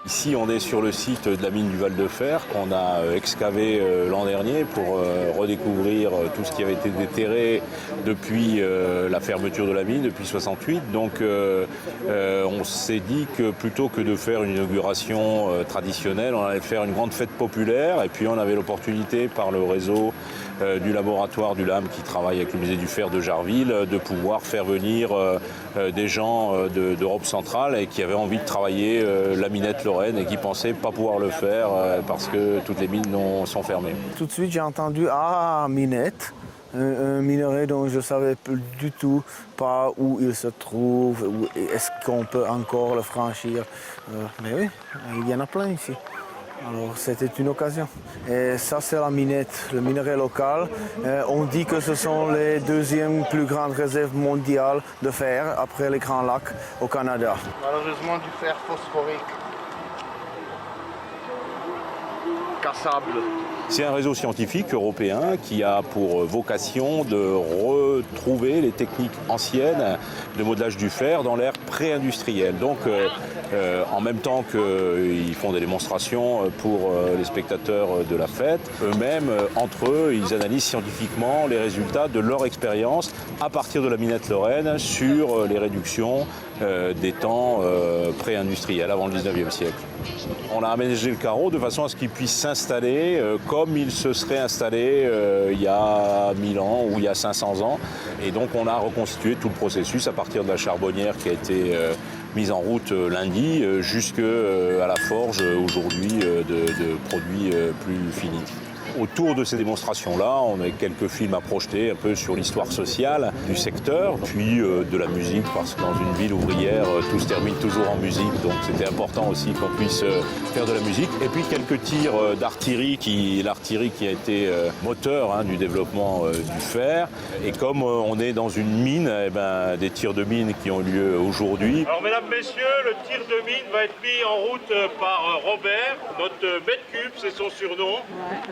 Ici, on est sur le site de la mine du Val-de-Fer qu'on a excavé l'an dernier pour redécouvrir tout ce qui avait été déterré depuis la fermeture de la mine, depuis 68. Donc on s'est dit que plutôt que de faire une inauguration traditionnelle, on allait faire une grande fête populaire. Et puis on avait l'opportunité par le réseau du laboratoire du LAM qui travaille avec le musée du fer de Jarville de pouvoir faire venir des gens d'Europe centrale et qui avaient envie de travailler la minette Lorraine et qui pensaient pas pouvoir le faire parce que toutes les mines sont fermées. Tout de suite j'ai entendu « Ah, minette !» un minerai dont je ne savais du tout pas où il se trouve, est-ce qu'on peut encore le franchir. Mais oui, il y en a plein ici. Alors c'était une occasion. Et ça c'est la minette, le minerai local. On dit que ce sont les deuxièmes plus grandes réserves mondiales de fer après les Grands Lacs au Canada. Malheureusement du fer phosphorique. Cassable. C'est un réseau scientifique européen qui a pour vocation de retrouver les techniques anciennes de modelage du fer dans l'ère pré-industrielle. Donc en même temps qu'ils font des démonstrations pour les spectateurs de la fête, eux-mêmes, entre eux, ils analysent scientifiquement les résultats de leur expérience à partir de la minette Lorraine sur les réductions des temps pré-industriels avant le 19e siècle. On a aménagé le carreau de façon à ce qu'il puisse s'installer comme il se serait installé il y a 1000 ans ou il y a 500 ans. Et donc on a reconstitué tout le processus à partir de la charbonnière qui a été mise en route lundi jusqu'à la forge aujourd'hui de produits plus finis. Autour de ces démonstrations-là, on a quelques films à projeter un peu sur l'histoire sociale du secteur, puis de la musique, parce que dans une ville ouvrière, tout se termine toujours en musique, donc c'était important aussi qu'on puisse faire de la musique. Et puis quelques tirs d'artillerie, l'artillerie qui a été moteur du développement du fer. Et comme on est dans une mine, des tirs de mine qui ont lieu aujourd'hui. Alors mesdames, messieurs, le tir de mine va être mis en route par Robert, notre mètre cube, c'est son surnom,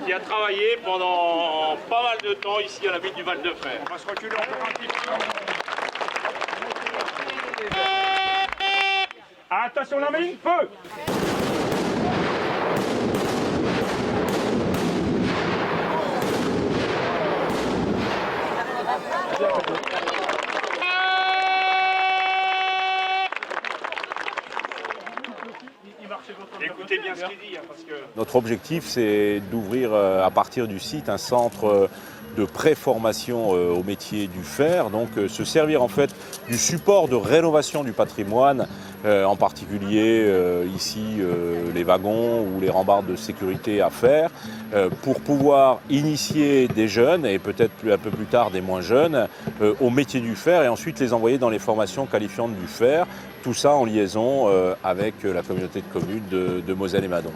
qui a travaillé pendant pas mal de temps ici à la mine du Val-de-Fer. On va se reculer un peu un petit peu. Attention la mine, feu! Écoutez bien ce qu'il dit, parce que... Notre objectif, c'est d'ouvrir à partir du site un centre de préformation au métier du fer, donc se servir en fait du support de rénovation du patrimoine, en particulier ici les wagons ou les rambardes de sécurité à fer, pour pouvoir initier des jeunes et peut-être un peu plus tard des moins jeunes au métier du fer et ensuite les envoyer dans les formations qualifiantes du fer, tout ça en liaison avec la communauté de communes de Moselle et Madon.